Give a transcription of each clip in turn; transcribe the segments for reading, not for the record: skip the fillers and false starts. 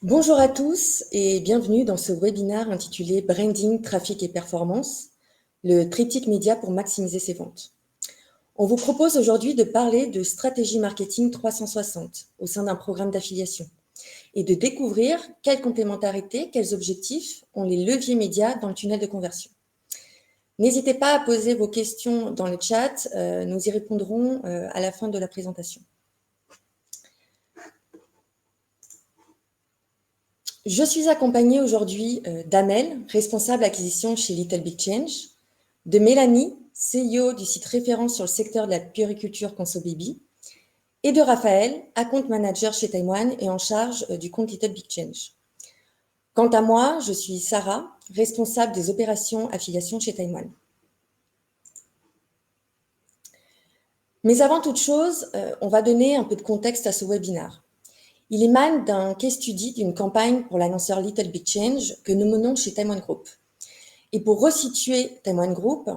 Bonjour à tous et bienvenue dans ce webinaire intitulé Branding, Trafic et Performance, le triptyque média pour maximiser ses ventes. On vous propose aujourd'hui de parler de stratégie marketing 360 au sein d'un programme d'affiliation et de découvrir quelles complémentarités, quels objectifs ont les leviers médias dans le tunnel de conversion. N'hésitez pas à poser vos questions dans le chat, nous y répondrons à la fin de la présentation. Je suis accompagnée aujourd'hui d'Amel, responsable acquisition chez Little Big Change, de Mélanie, CEO du site référence sur le secteur de la puériculture Conso Baby, et de Raphaël, account manager chez Taïwan et en charge du compte Little Big Change. Quant à moi, je suis Sarah, responsable des opérations affiliation chez Taïwan. Mais avant toute chose, on va donner un peu de contexte à ce webinaire. Il émane d'un case study d'une campagne pour l'annonceur Little Big Change que nous menons chez Taïwan Group. Et pour resituer Taïwan Group,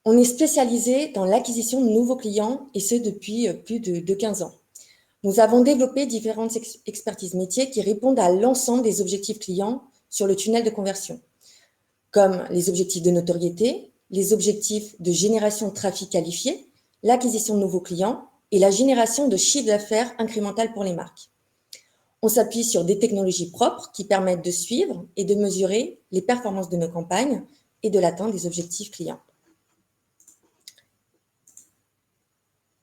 on est spécialisé dans l'acquisition de nouveaux clients et ce depuis plus de 15 ans. Nous avons développé différentes expertises métiers qui répondent à l'ensemble des objectifs clients sur le tunnel de conversion, comme les objectifs de notoriété, les objectifs de génération de trafic qualifié, l'acquisition de nouveaux clients et la génération de chiffre d'affaires incrémental pour les marques. On s'appuie sur des technologies propres qui permettent de suivre et de mesurer les performances de nos campagnes et de l'atteinte des objectifs clients.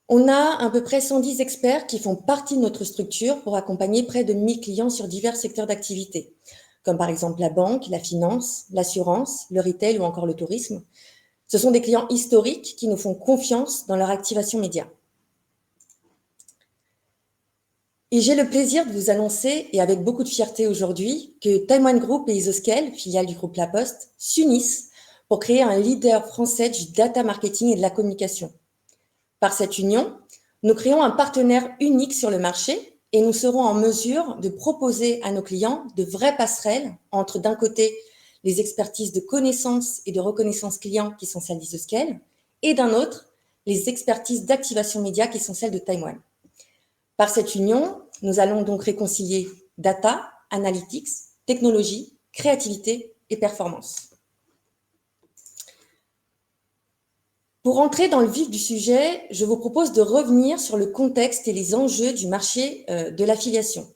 On a à peu près 110 experts qui font partie de notre structure pour accompagner près de 1000 clients sur divers secteurs d'activité, comme par exemple la banque, la finance, l'assurance, le retail ou encore le tourisme. Ce sont des clients historiques qui nous font confiance dans leur activation média. Et j'ai le plaisir de vous annoncer, et avec beaucoup de fierté aujourd'hui, que Taïwan Group et Isoscale, filiale du groupe La Poste, s'unissent pour créer un leader français du data marketing et de la communication. Par cette union, nous créons un partenaire unique sur le marché et nous serons en mesure de proposer à nos clients de vraies passerelles entre, d'un côté, les expertises de connaissance et de reconnaissance client qui sont celles d'Isoscale, et d'un autre, les expertises d'activation média qui sont celles de Taïwan. Par cette union, nous allons donc réconcilier data, analytics, technologie, créativité et performance. Pour entrer dans le vif du sujet, je vous propose de revenir sur le contexte et les enjeux du marché de l'affiliation.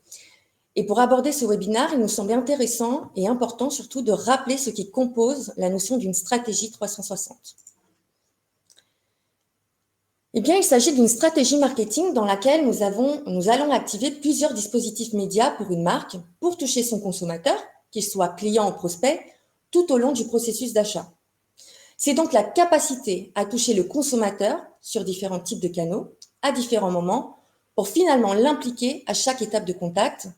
Et pour aborder ce webinaire, il nous semblait intéressant et important surtout de rappeler ce qui compose la notion d'une stratégie 360. Eh bien, il s'agit d'une stratégie marketing dans laquelle nous allons activer plusieurs dispositifs médias pour une marque pour toucher son consommateur, qu'il soit client ou prospect, tout au long du processus d'achat. C'est donc la capacité à toucher le consommateur sur différents types de canaux, à différents moments, pour finalement l'impliquer à chaque étape de contact,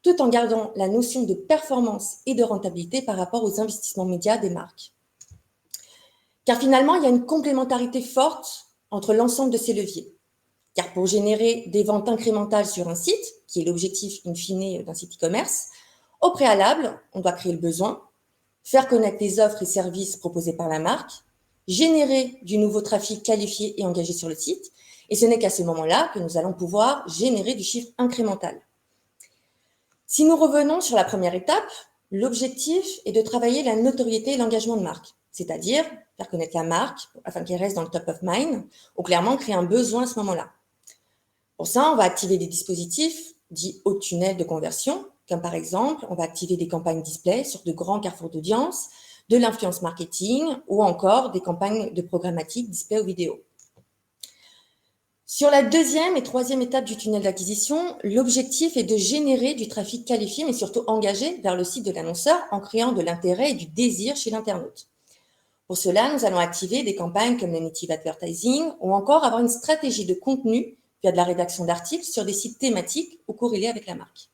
tout en gardant la notion de performance et de rentabilité par rapport aux investissements médias des marques. Car finalement, il y a une complémentarité forte entre l'ensemble de ces leviers. Car pour générer des ventes incrémentales sur un site, qui est l'objectif in fine d'un site e-commerce, au préalable, on doit créer le besoin, faire connaître les offres et services proposés par la marque, générer du nouveau trafic qualifié et engagé sur le site, et ce n'est qu'à ce moment-là que nous allons pouvoir générer du chiffre incrémental. Si nous revenons sur la première étape, l'objectif est de travailler la notoriété et l'engagement de marque, c'est-à-dire faire connaître la marque afin qu'elle reste dans le top of mind, ou clairement créer un besoin à ce moment-là. Pour ça, on va activer des dispositifs dits haut tunnel de conversion, comme par exemple, on va activer des campagnes display sur de grands carrefours d'audience, de l'influence marketing ou encore des campagnes de programmatique display ou vidéo. Sur la deuxième et troisième étape du tunnel d'acquisition, l'objectif est de générer du trafic qualifié, mais surtout engagé vers le site de l'annonceur en créant de l'intérêt et du désir chez l'internaute. Pour cela, nous allons activer des campagnes comme le native advertising ou encore avoir une stratégie de contenu via de la rédaction d'articles sur des sites thématiques ou corrélés avec la marque.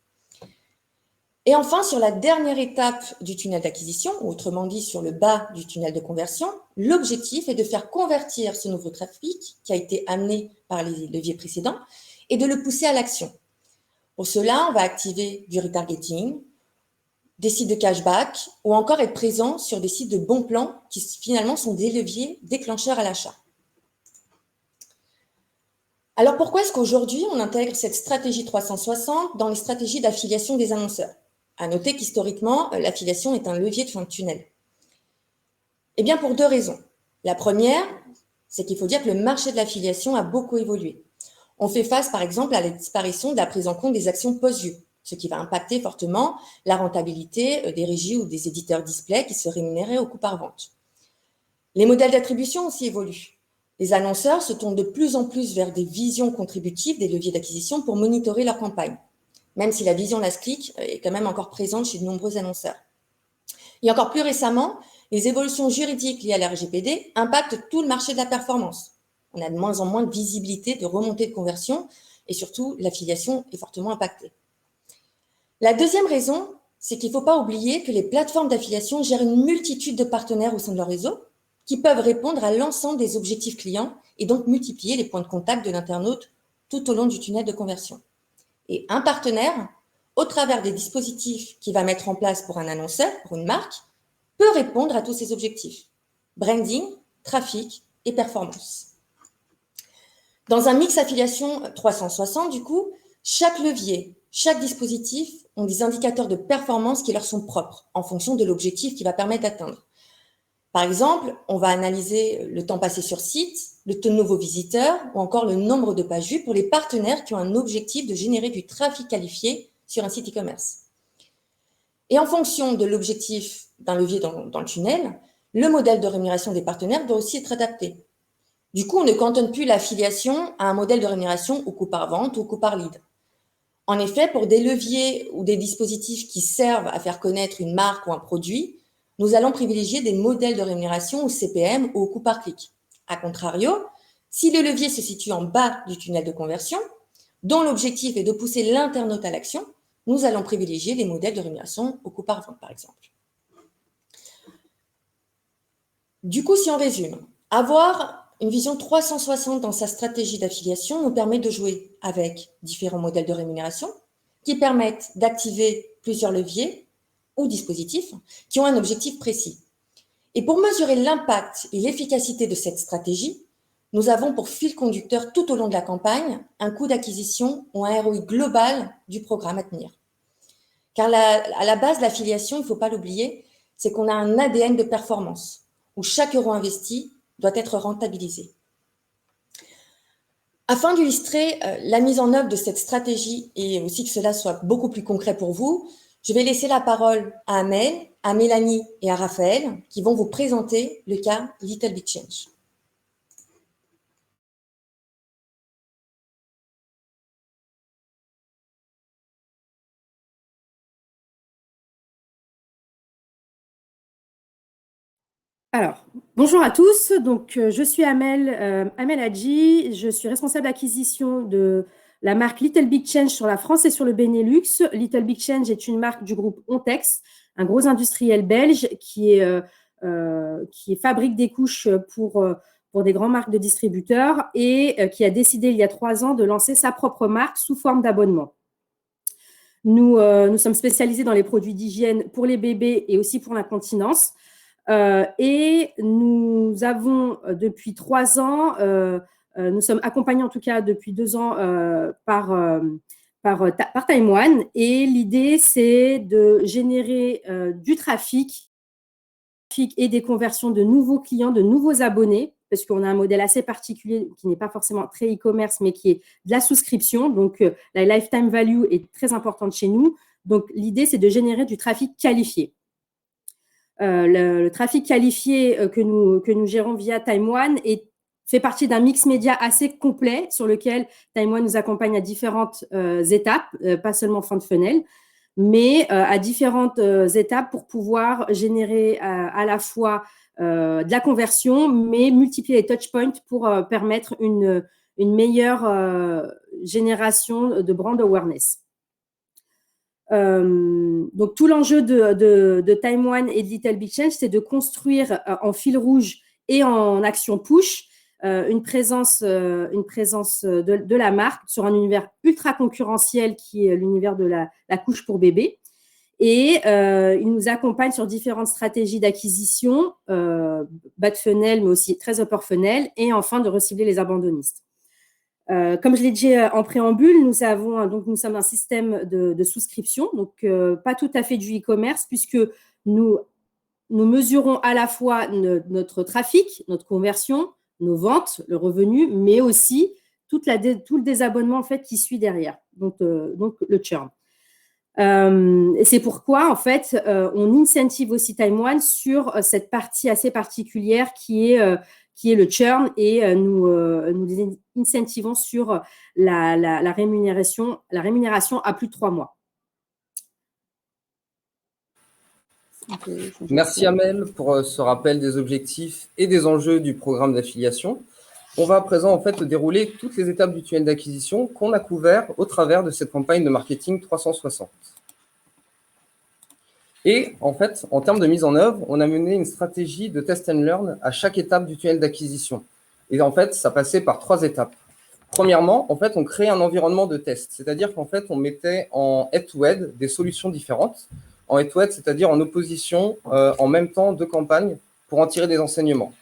Et enfin, sur la dernière étape du tunnel d'acquisition, ou autrement dit sur le bas du tunnel de conversion, l'objectif est de faire convertir ce nouveau trafic qui a été amené par les leviers précédents et de le pousser à l'action. Pour cela, on va activer du retargeting, des sites de cashback ou encore être présent sur des sites de bons plans qui finalement sont des leviers déclencheurs à l'achat. Alors pourquoi est-ce qu'aujourd'hui on intègre cette stratégie 360 dans les stratégies d'affiliation des annonceurs? À noter qu'historiquement, l'affiliation est un levier de fin de tunnel. Eh bien pour deux raisons. La première, c'est qu'il faut dire que le marché de l'affiliation a beaucoup évolué. On fait face par exemple à la disparition de la prise en compte des actions post-vue, ce qui va impacter fortement la rentabilité des régies ou des éditeurs display qui se rémunéraient au coût par vente. Les modèles d'attribution aussi évoluent. Les annonceurs se tournent de plus en plus vers des visions contributives des leviers d'acquisition pour monitorer leur campagne, même si la vision last click est quand même encore présente chez de nombreux annonceurs. Et encore plus récemment, les évolutions juridiques liées à la RGPD impactent tout le marché de la performance. On a de moins en moins de visibilité, de remontée de conversion, et surtout, l'affiliation est fortement impactée. La deuxième raison, c'est qu'il ne faut pas oublier que les plateformes d'affiliation gèrent une multitude de partenaires au sein de leur réseau qui peuvent répondre à l'ensemble des objectifs clients et donc multiplier les points de contact de l'internaute tout au long du tunnel de conversion. Et un partenaire, au travers des dispositifs qu'il va mettre en place pour un annonceur, pour une marque, peut répondre à tous ces objectifs. Branding, trafic et performance. Dans un mix affiliation 360, du coup, chaque levier, chaque dispositif ont des indicateurs de performance qui leur sont propres en fonction de l'objectif qui va permettre d'atteindre. Par exemple, on va analyser le temps passé sur site, le taux de nouveaux visiteurs ou encore le nombre de pages vues pour les partenaires qui ont un objectif de générer du trafic qualifié sur un site e-commerce. Et en fonction de l'objectif d'un levier dans le tunnel, le modèle de rémunération des partenaires doit aussi être adapté. Du coup, on ne cantonne plus l'affiliation à un modèle de rémunération au coût par vente ou au coût par lead. En effet, pour des leviers ou des dispositifs qui servent à faire connaître une marque ou un produit, nous allons privilégier des modèles de rémunération au CPM ou au coût par clic. A contrario, si le levier se situe en bas du tunnel de conversion, dont l'objectif est de pousser l'internaute à l'action, nous allons privilégier les modèles de rémunération au coût par vente, par exemple. Du coup, si on résume, avoir une vision 360 dans sa stratégie d'affiliation nous permet de jouer avec différents modèles de rémunération qui permettent d'activer plusieurs leviers ou dispositifs qui ont un objectif précis. Et pour mesurer l'impact et l'efficacité de cette stratégie, nous avons pour fil conducteur tout au long de la campagne un coût d'acquisition ou un ROI global du programme à tenir. Car à la base de l'affiliation, il ne faut pas l'oublier, c'est qu'on a un ADN de performance où chaque euro investi doit être rentabilisé. Afin d'illustrer la mise en œuvre de cette stratégie et aussi que cela soit beaucoup plus concret pour vous, je vais laisser la parole à Amel, à Mélanie et à Raphaël qui vont vous présenter le cas Little Big Change. Alors, bonjour à tous. Donc, je suis Amel Hadji. Je suis responsable d'acquisition de la marque Little Big Change sur la France et sur le Benelux. Little Big Change est une marque du groupe Ontex, un gros industriel belge qui fabrique des couches pour des grandes marques de distributeurs et qui a décidé il y a 3 ans de lancer sa propre marque sous forme d'abonnement. Nous sommes spécialisés dans les produits d'hygiène pour les bébés et aussi pour l'incontinence. Et nous avons depuis 3 ans, nous sommes accompagnés en tout cas depuis 2 ans par Time One. Et l'idée, c'est de générer du trafic et des conversions de nouveaux clients, de nouveaux abonnés, parce qu'on a un modèle assez particulier qui n'est pas forcément très e-commerce, mais qui est de la souscription. Donc, la lifetime value est très importante chez nous. Donc, l'idée, c'est de générer du trafic qualifié. Le trafic qualifié que nous gérons via Time One fait partie d'un mix média assez complet sur lequel Time One nous accompagne à différentes étapes, pas seulement fin de funnel, mais à différentes étapes pour pouvoir générer à la fois de la conversion, mais multiplier les touchpoints pour permettre une meilleure génération de brand awareness. Donc, tout l'enjeu de Time One et de Little Big Change, c'est de construire en fil rouge et en action push une présence de la marque sur un univers ultra concurrentiel qui est l'univers de la couche pour bébé. Et il nous accompagne sur différentes stratégies d'acquisition, bas de funnel, mais aussi très upper funnel, et enfin de recibler les abandonnistes. Comme je l'ai dit en préambule, nous sommes un système de souscription, donc pas tout à fait du e-commerce, puisque nous mesurons à la fois notre trafic, notre conversion, nos ventes, le revenu, mais aussi tout le désabonnement en fait qui suit derrière, donc le churn. Et c'est pourquoi en fait on incentive aussi Time One sur cette partie assez particulière qui est le churn, et nous incentivons sur la rémunération à plus de 3 mois. Merci Amel pour ce rappel des objectifs et des enjeux du programme d'affiliation. On va à présent en fait dérouler toutes les étapes du tunnel d'acquisition qu'on a couvert au travers de cette campagne de marketing 360. Et en fait, en termes de mise en œuvre, on a mené une stratégie de test and learn à chaque étape du tunnel d'acquisition. Et en fait, ça passait par 3 étapes. Premièrement, en fait, on crée un environnement de test, c'est-à-dire qu'en fait, on mettait en head-to-head des solutions différentes. En head-to-head, c'est-à-dire en opposition en même temps 2 campagnes pour en tirer des enseignements.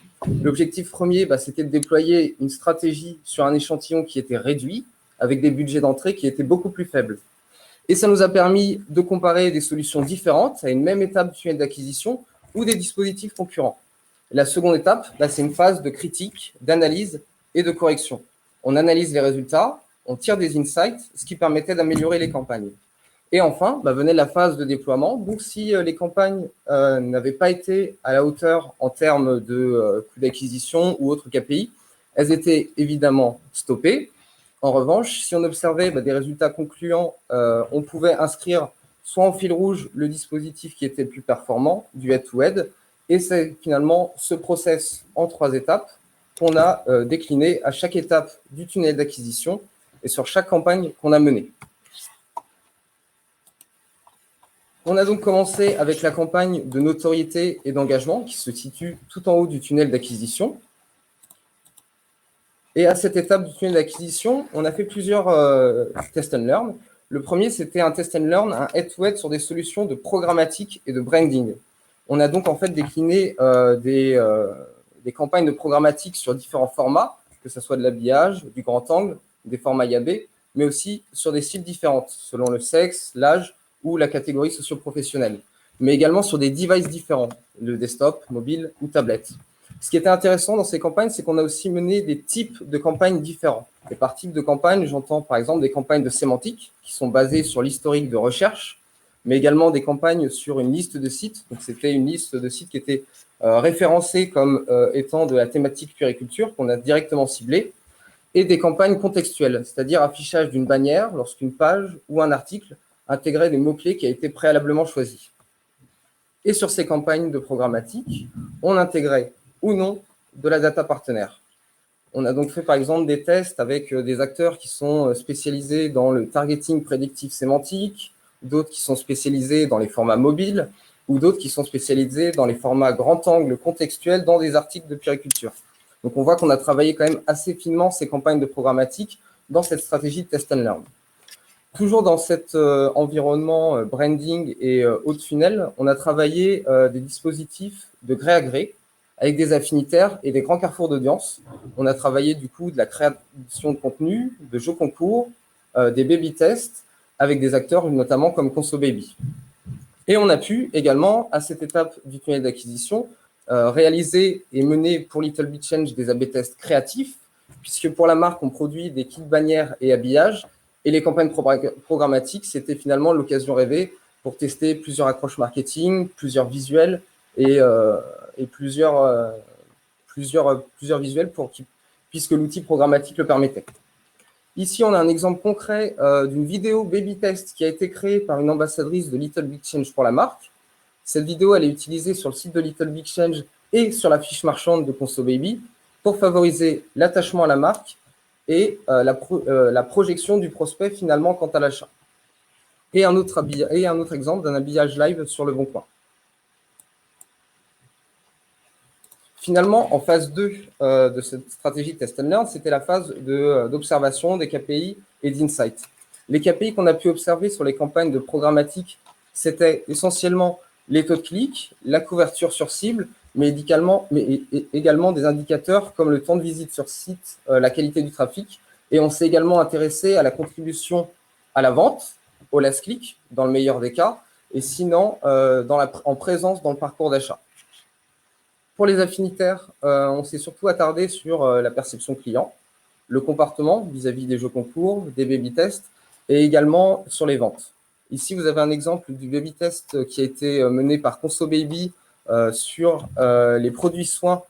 L'objectif premier, c'était de déployer une stratégie sur un échantillon qui était réduit, avec des budgets d'entrée qui étaient beaucoup plus faibles. Et ça nous a permis de comparer des solutions différentes à une même étape du tunnel d'acquisition ou des dispositifs concurrents. La seconde étape, c'est une phase de critique, d'analyse et de correction. On analyse les résultats, on tire des insights, ce qui permettait d'améliorer les campagnes. Et enfin, venait la phase de déploiement. Donc, si les campagnes n'avaient pas été à la hauteur en termes de coût d'acquisition ou autres KPI, elles étaient évidemment stoppées. En revanche, si on observait des résultats concluants, on pouvait inscrire soit en fil rouge le dispositif qui était le plus performant, du head-to-head, et c'est finalement ce process en 3 étapes qu'on a décliné à chaque étape du tunnel d'acquisition et sur chaque campagne qu'on a menée. On a donc commencé avec la campagne de notoriété et d'engagement qui se situe tout en haut du tunnel d'acquisition. Et à cette étape du tunnel d'acquisition, on a fait plusieurs test and learn. Le premier, c'était un test and learn, un head-to-head sur des solutions de programmatique et de branding. On a donc en fait décliné des campagnes de programmatique sur différents formats, que ce soit de l'habillage, du grand angle, des formats IAB, mais aussi sur des cibles différentes, selon le sexe, l'âge ou la catégorie socio-professionnelle, mais également sur des devices différents, le desktop, mobile ou tablette. Ce qui était intéressant dans ces campagnes, c'est qu'on a aussi mené des types de campagnes différents. Et par type de campagne, j'entends par exemple des campagnes de sémantique qui sont basées sur l'historique de recherche, mais également des campagnes sur une liste de sites. Donc, c'était une liste de sites qui était référencée comme étant de la thématique puériculture qu'on a directement ciblée, et des campagnes contextuelles, c'est-à-dire affichage d'une bannière lorsqu'une page ou un article intégrait des mots-clés qui a été préalablement choisis. Et sur ces campagnes de programmatique, on intégrait ou non de la data partenaire. On a donc fait par exemple des tests avec des acteurs qui sont spécialisés dans le targeting prédictif sémantique, d'autres qui sont spécialisés dans les formats mobiles, ou d'autres qui sont spécialisés dans les formats grand angle contextuels dans des articles de puériculture. Donc on voit qu'on a travaillé quand même assez finement ces campagnes de programmatique dans cette stratégie de test and learn. Toujours dans cet environnement branding et haut de funnel, on a travaillé des dispositifs de gré à gré avec des affinitaires et des grands carrefours d'audience. On a travaillé du coup de la création de contenu, de jeux concours, des baby tests avec des acteurs notamment comme ConsoBaby. Et on a pu également, à cette étape du tunnel d'acquisition, réaliser et mener pour Little Big Change des A/B tests créatifs, puisque pour la marque, on produit des kits bannières et habillages. Et les campagnes programmatiques, c'était finalement l'occasion rêvée pour tester plusieurs accroches marketing, plusieurs visuels et plusieurs visuels puisque l'outil programmatique le permettait. Ici, on a un exemple concret d'une vidéo baby test qui a été créée par une ambassadrice de Little Big Change pour la marque. Cette vidéo, elle est utilisée sur le site de Little Big Change et sur la fiche marchande de ConsoBaby pour favoriser l'attachement à la marque et la projection du prospect finalement quant à l'achat. Et un autre exemple d'un habillage live sur Le Bon Coin. Finalement, en phase 2 de cette stratégie Test and Learn, c'était la phase d'observation des KPI et d'insight. Les KPI qu'on a pu observer sur les campagnes de programmatique, c'était essentiellement les taux de clic, la couverture sur cible, mais également des indicateurs comme le temps de visite sur site, la qualité du trafic Et on s'est également intéressé à la contribution à la vente, au last click, dans le meilleur des cas, et sinon en présence dans le parcours d'achat. Pour les affinitaires, on s'est surtout attardé sur la perception client, le comportement vis-à-vis des jeux concours, des baby-tests, et également sur les ventes. Ici, vous avez un exemple du baby-test qui a été mené par ConsoBaby sur les produits soins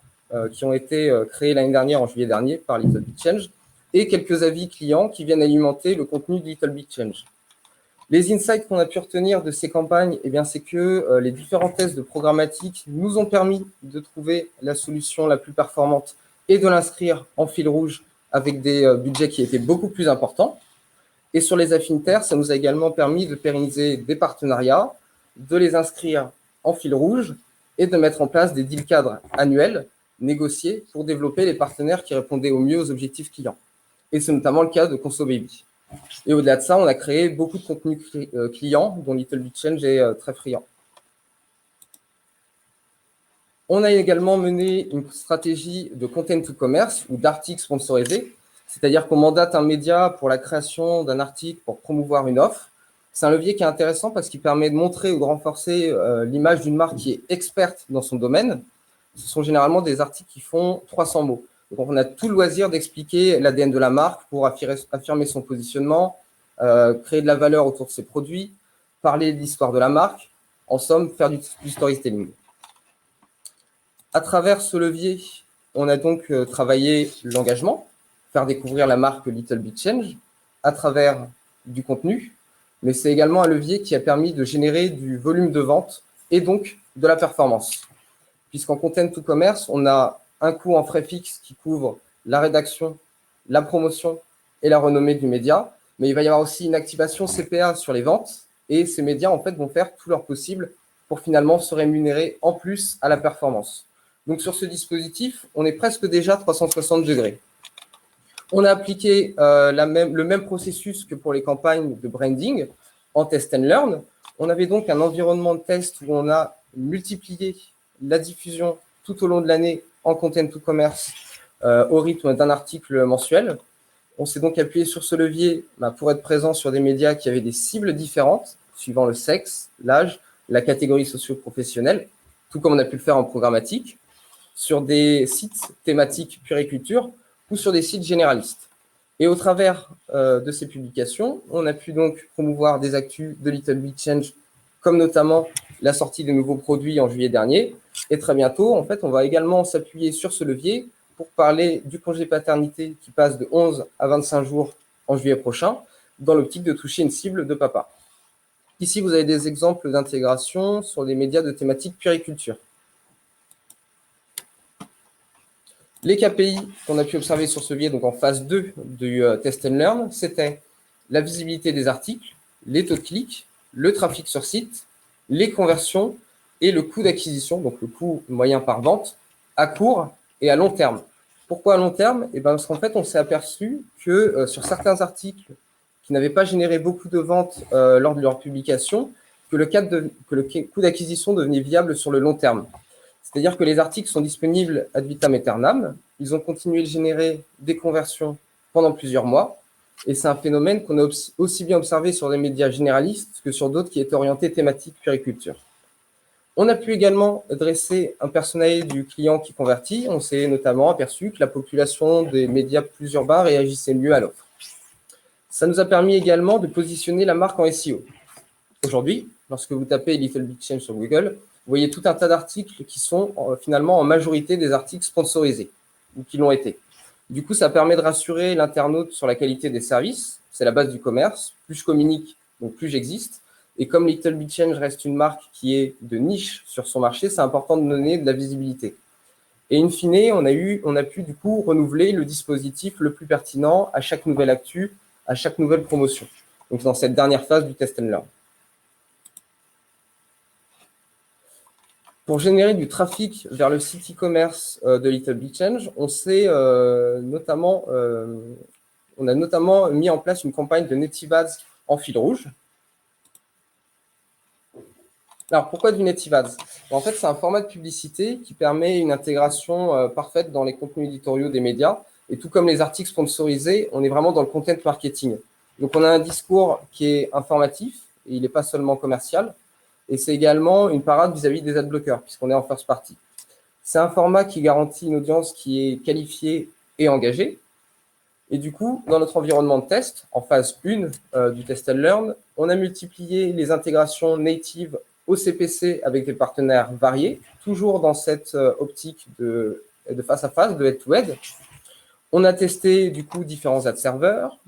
qui ont été créés l'année dernière, en juillet dernier, par Little Big Change, et quelques avis clients qui viennent alimenter le contenu de Little Big Change. Les insights qu'on a pu retenir de ces campagnes, eh bien, c'est que les différents tests de programmatique nous ont permis de trouver la solution la plus performante et de l'inscrire en fil rouge avec des budgets qui étaient beaucoup plus importants. Et sur les affinitaires, ça nous a également permis de pérenniser des partenariats, de les inscrire en fil rouge et de mettre en place des deals cadres annuels négociés pour développer les partenaires qui répondaient au mieux aux objectifs clients. Et c'est notamment le cas de ConsoBaby. Et au-delà de ça, on a créé beaucoup de contenus clients dont Little Big Change est très friand. On a également mené une stratégie de content to commerce ou d'articles sponsorisés, c'est-à-dire qu'on mandate un média pour la création d'un article pour promouvoir une offre. C'est un levier qui est intéressant parce qu'il permet de montrer ou de renforcer l'image d'une marque qui est experte dans son domaine. Ce sont généralement des articles qui font 300 mots. Donc, on a tout le loisir d'expliquer l'ADN de la marque pour affirmer son positionnement, créer de la valeur autour de ses produits, parler de l'histoire de la marque, en somme, faire du storytelling. À travers ce levier, on a donc travaillé l'engagement, faire découvrir la marque Little Big Change à travers du contenu, mais c'est également un levier qui a permis de générer du volume de vente et donc de la performance. Puisqu'en content to commerce, on a un coût en frais fixes qui couvre la rédaction, la promotion et la renommée du média, mais il va y avoir aussi une activation CPA sur les ventes, et ces médias en fait vont faire tout leur possible pour finalement se rémunérer en plus à la performance. Donc sur ce dispositif, on est presque déjà 360 degrés. On a appliqué le même processus que pour les campagnes de branding en test and learn. On avait donc un environnement de test où on a multiplié la diffusion tout au long de l'année en content to commerce au rythme d'un article mensuel. On s'est donc appuyé sur ce levier pour être présent sur des médias qui avaient des cibles différentes, suivant le sexe, l'âge, la catégorie socio-professionnelle, tout comme on a pu le faire en programmatique, sur des sites thématiques puériculture ou sur des sites généralistes. Et au travers de ces publications, on a pu donc promouvoir des actus de Little Big Change, comme notamment la sortie de nouveaux produits en juillet dernier. Et très bientôt, en fait, on va également s'appuyer sur ce levier pour parler du congé paternité qui passe de 11 à 25 jours en juillet prochain, dans l'optique de toucher une cible de papa. Ici, vous avez des exemples d'intégration sur des médias de thématique puériculture. Les KPI qu'on a pu observer sur ce biais, donc en phase 2 du Test and Learn, c'était la visibilité des articles, les taux de clic, le trafic sur site, les conversions et le coût d'acquisition, donc le coût moyen par vente, à court et à long terme. Pourquoi à long terme? Parce qu'en fait, on s'est aperçu que sur certains articles qui n'avaient pas généré beaucoup de ventes lors de leur publication, que le coût d'acquisition devenait viable sur le long terme. C'est-à-dire que les articles sont disponibles ad vitam aeternam, ils ont continué de générer des conversions pendant plusieurs mois, et c'est un phénomène qu'on a aussi bien observé sur des médias généralistes que sur d'autres qui étaient orientés thématique puériculture. On a pu également dresser un personnel du client qui convertit. On s'est notamment aperçu que la population des médias plus urbains réagissait mieux à l'offre. Ça nous a permis également de positionner la marque en SEO. Aujourd'hui, lorsque vous tapez Little Big Change sur Google, vous voyez tout un tas d'articles qui sont finalement en majorité des articles sponsorisés, ou qui l'ont été. Du coup, ça permet de rassurer l'internaute sur la qualité des services. C'est la base du commerce. Plus je communique, donc plus j'existe. Et comme Little Big Change reste une marque qui est de niche sur son marché, c'est important de donner de la visibilité. Et in fine, on a pu du coup renouveler le dispositif le plus pertinent à chaque nouvelle actu, à chaque nouvelle promotion. Donc dans cette dernière phase du Test and Learn. Pour générer du trafic vers le site e-commerce de Little Big Change, on a notamment mis en place une campagne de Native Ads en fil rouge. Alors, pourquoi du Native Ads? En fait, c'est un format de publicité qui permet une intégration parfaite dans les contenus éditoriaux des médias Et tout comme les articles sponsorisés, on est vraiment dans le content marketing. Donc, on a un discours qui est informatif, et il n'est pas seulement commercial. Et c'est également une parade vis-à-vis des adblockers, puisqu'on est en first party. C'est un format qui garantit une audience qui est qualifiée et engagée. Et du coup, dans notre environnement de test, en phase 1 du Test and Learn, on a multiplié les intégrations native au CPC avec des partenaires variés, toujours dans cette optique de face à face, de head-to-head. On a testé du coup différents ad serveurs,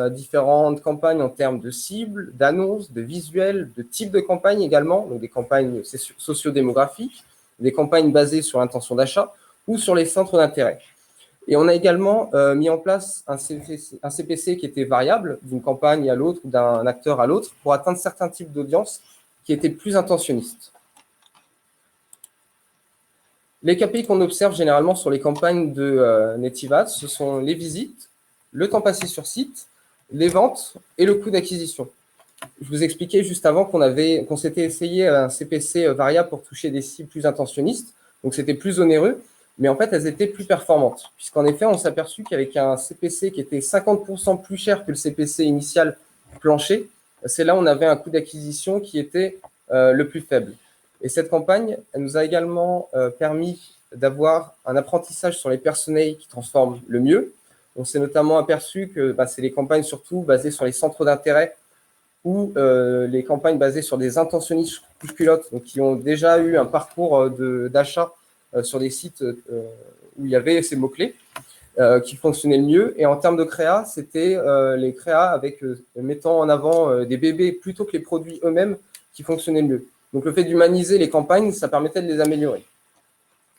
différentes campagnes en termes de cibles, d'annonces, de visuels, de types de campagnes également, donc des campagnes sociodémographiques, des campagnes basées sur l'intention d'achat ou sur les centres d'intérêt. Et on a également mis en place un CPC qui était variable d'une campagne à l'autre ou d'un acteur à l'autre pour atteindre certains types d'audience qui étaient plus intentionnistes. Les KPI qu'on observe généralement sur les campagnes de Native Ads, ce sont les visites, le temps passé sur site, les ventes et le coût d'acquisition. Je vous expliquais juste avant qu'on s'était essayé un CPC variable pour toucher des cibles plus intentionnistes, donc c'était plus onéreux, mais en fait, elles étaient plus performantes, puisqu'en effet, on s'est aperçu qu'avec un CPC qui était 50% plus cher que le CPC initial plancher, c'est là où on avait un coût d'acquisition qui était le plus faible. Et cette campagne, elle nous a également permis d'avoir un apprentissage sur les personas qui transforment le mieux. On s'est notamment aperçu que c'est les campagnes surtout basées sur les centres d'intérêt ou les campagnes basées sur des intentionnistes couche-culottes, donc qui ont déjà eu un parcours d'achat sur des sites où il y avait ces mots-clés qui fonctionnaient le mieux. Et en termes de créa, c'était les créas avec mettant en avant des bébés plutôt que les produits eux-mêmes qui fonctionnaient le mieux. Donc, le fait d'humaniser les campagnes, ça permettait de les améliorer.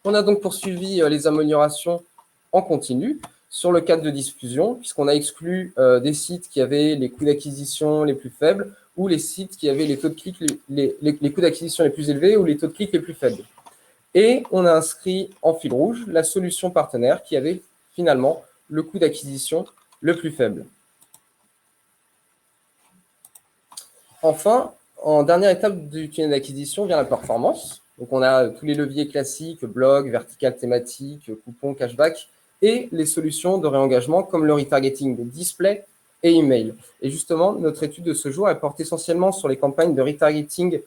On a donc poursuivi les améliorations en continu sur le cadre de diffusion, puisqu'on a exclu des sites qui avaient les coûts d'acquisition les plus faibles ou les sites qui avaient les taux de clic, les coûts d'acquisition les plus élevés ou les taux de clic les plus faibles. Et on a inscrit en fil rouge la solution partenaire qui avait finalement le coût d'acquisition le plus faible. Enfin, en dernière étape du tunnel d'acquisition vient la performance. Donc, on a tous les leviers classiques, blog, vertical thématique, coupons, cashback, et les solutions de réengagement comme le retargeting de display et email. Et justement, notre étude de ce jour, elle porte essentiellement sur les campagnes de retargeting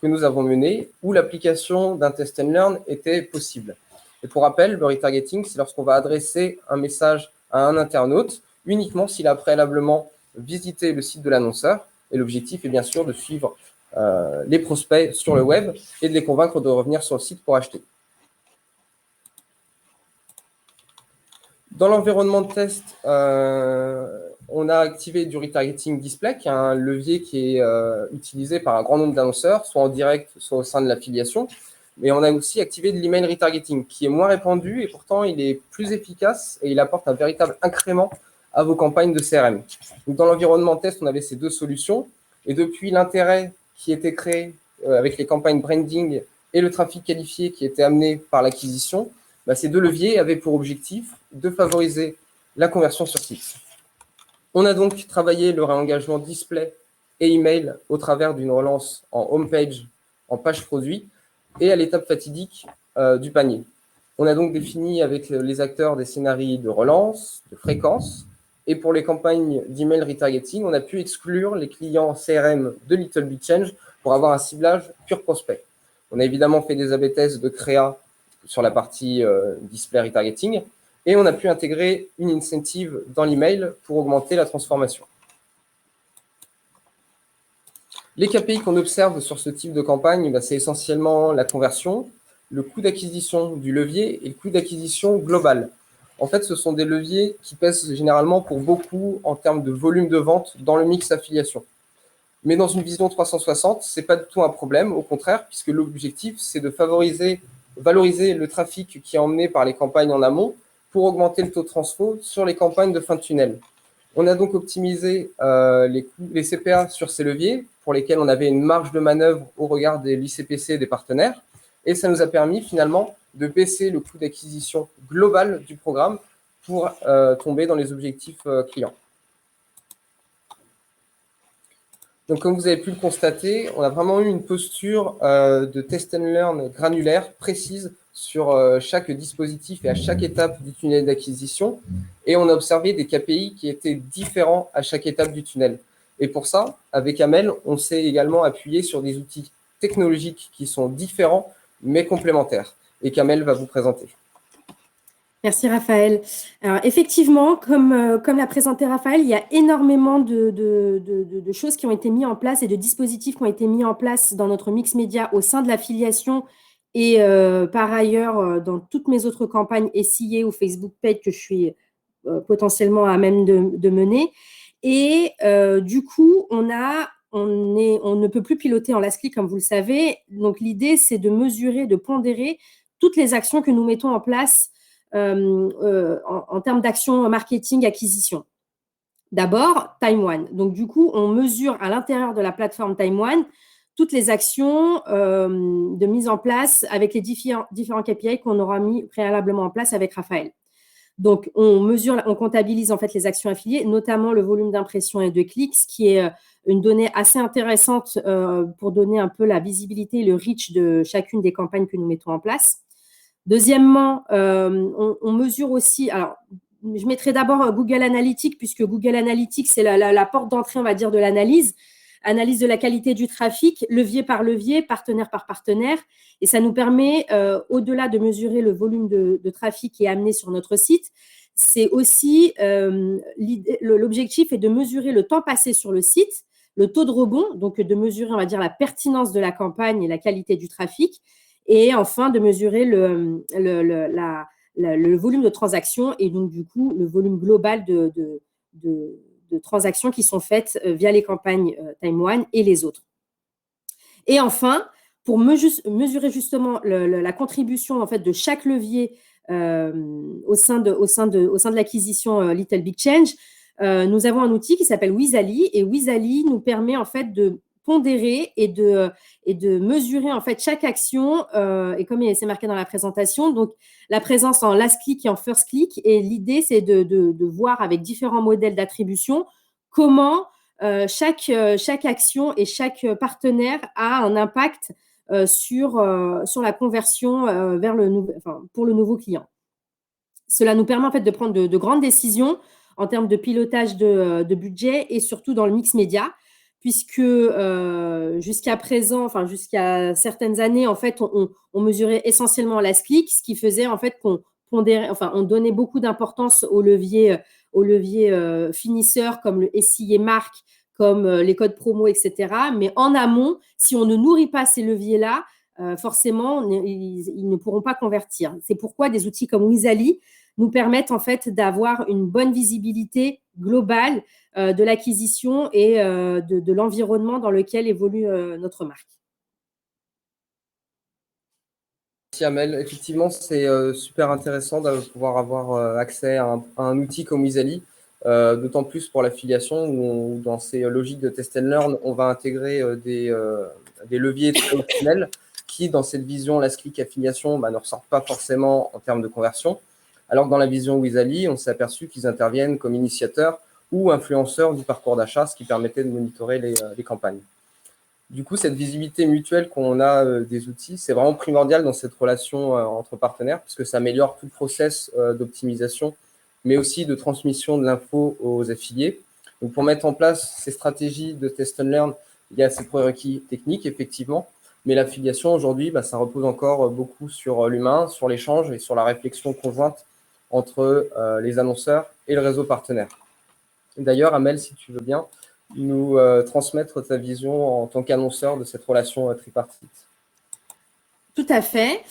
que nous avons menées, où l'application d'un test and learn était possible. Et pour rappel, le retargeting, c'est lorsqu'on va adresser un message à un internaute uniquement s'il a préalablement visité le site de l'annonceur. Et l'objectif est bien sûr de suivre les prospects sur le web et de les convaincre de revenir sur le site pour acheter. Dans l'environnement de test, on a activé du retargeting display, qui est un levier qui est utilisé par un grand nombre d'annonceurs, soit en direct, soit au sein de l'affiliation. Mais on a aussi activé de l'email retargeting, qui est moins répandu et pourtant il est plus efficace et il apporte un véritable incrément à vos campagnes de CRM. Donc, dans l'environnement test, on avait ces deux solutions. Et depuis l'intérêt qui était créé avec les campagnes branding et le trafic qualifié qui était amené par l'acquisition, ces deux leviers avaient pour objectif de favoriser la conversion sur site. On a donc travaillé le réengagement display et email au travers d'une relance en homepage, en page produit et à l'étape fatidique du panier. On a donc défini avec les acteurs des scénarios de relance, de fréquence. Et pour les campagnes d'email retargeting, on a pu exclure les clients CRM de Little Big Change pour avoir un ciblage pur prospect. On a évidemment fait des A/B tests de créa sur la partie display retargeting et on a pu intégrer une incentive dans l'email pour augmenter la transformation. Les KPI qu'on observe sur ce type de campagne, c'est essentiellement la conversion, le coût d'acquisition du levier et le coût d'acquisition global. En fait, ce sont des leviers qui pèsent généralement pour beaucoup en termes de volume de vente dans le mix affiliation. Mais dans une vision 360, ce n'est pas du tout un problème, au contraire, puisque l'objectif, c'est de valoriser le trafic qui est emmené par les campagnes en amont pour augmenter le taux de transfo sur les campagnes de fin de tunnel. On a donc optimisé les CPA sur ces leviers pour lesquels on avait une marge de manœuvre au regard de l'ICPC des partenaires. Et ça nous a permis finalement de baisser le coût d'acquisition global du programme pour tomber dans les objectifs clients. Donc, comme vous avez pu le constater, on a vraiment eu une posture de test and learn granulaire, précise, sur chaque dispositif et à chaque étape du tunnel d'acquisition. Et on a observé des KPI qui étaient différents à chaque étape du tunnel. Et pour ça, avec Amel, on s'est également appuyé sur des outils technologiques qui sont différents, mais complémentaires, et qu'Amel va vous présenter. Merci Raphaël. Alors effectivement, comme l'a présenté Raphaël, il y a énormément de choses qui ont été mises en place et de dispositifs qui ont été mis en place dans notre mix média au sein de l'affiliation et par ailleurs dans toutes mes autres campagnes SIA ou Facebook Paid que je suis potentiellement à même de mener. Et du coup, on ne peut plus piloter en last click comme vous le savez. Donc l'idée, c'est de mesurer, de pondérer toutes les actions que nous mettons en place en termes d'action marketing, acquisition. D'abord, Time One. Donc, du coup, on mesure à l'intérieur de la plateforme Time One toutes les actions de mise en place avec les différents KPI qu'on aura mis préalablement en place avec Raphaël. Donc, on comptabilise en fait les actions affiliées, notamment le volume d'impressions et de clics, ce qui est une donnée assez intéressante pour donner un peu la visibilité et le reach de chacune des campagnes que nous mettons en place. Deuxièmement, on mesure aussi, alors je mettrai d'abord Google Analytics, puisque Google Analytics, c'est la porte d'entrée, on va dire, de l'analyse de la qualité du trafic, levier par levier, partenaire par partenaire. Et ça nous permet, au-delà de mesurer le volume de trafic qui est amené sur notre site, c'est aussi, l'objectif est de mesurer le temps passé sur le site, le taux de rebond, donc de mesurer, on va dire, la pertinence de la campagne et la qualité du trafic, et enfin de mesurer le volume de transactions et donc du coup le volume global de transactions qui sont faites via les campagnes Time One et les autres. Et enfin, pour mesurer justement la contribution en fait de chaque levier au sein de l'acquisition Little Big Change, nous avons un outil qui s'appelle Wizali, et Wizali nous permet en fait de pondérer et de mesurer en fait chaque action et comme c'est marqué dans la présentation, donc la présence en last click et en first click, et l'idée c'est de voir avec différents modèles d'attribution comment chaque action et chaque partenaire a un impact sur la conversion pour le nouveau client. Cela nous permet en fait de prendre de grandes décisions en termes de pilotage de budget et surtout dans le mix média, puisque jusqu'à présent, enfin jusqu'à certaines années, en fait, on mesurait essentiellement last click, ce qui faisait en fait qu'on pondérait, enfin, on donnait beaucoup d'importance aux leviers finisseurs comme le SIA marque, comme les codes promo, etc. Mais en amont, si on ne nourrit pas ces leviers-là, forcément, ils ne pourront pas convertir. C'est pourquoi des outils comme Wizali nous permettent en fait d'avoir une bonne visibilité globale de l'acquisition et de l'environnement dans lequel évolue notre marque. Merci Amel. Effectivement, c'est super intéressant de pouvoir avoir accès à un outil comme Wizali, d'autant plus pour l'affiliation où dans ces logiques de test and learn, on va intégrer des leviers traditionnels qui, dans cette vision last click affiliation, ne ressortent pas forcément en termes de conversion. Alors que dans la vision Wizali, on s'est aperçu qu'ils interviennent comme initiateurs ou influenceurs du parcours d'achat, ce qui permettait de monitorer les campagnes. Du coup, cette visibilité mutuelle qu'on a des outils, c'est vraiment primordial dans cette relation entre partenaires, puisque ça améliore tout le process d'optimisation, mais aussi de transmission de l'info aux affiliés. Donc, pour mettre en place ces stratégies de test and learn, il y a ces prérequis techniques, effectivement, mais l'affiliation, aujourd'hui, ça repose encore beaucoup sur l'humain, sur l'échange et sur la réflexion conjointe entre les annonceurs et le réseau partenaire. D'ailleurs, Amel, si tu veux bien, nous transmettre ta vision en tant qu'annonceur de cette relation tripartite. Tout à fait.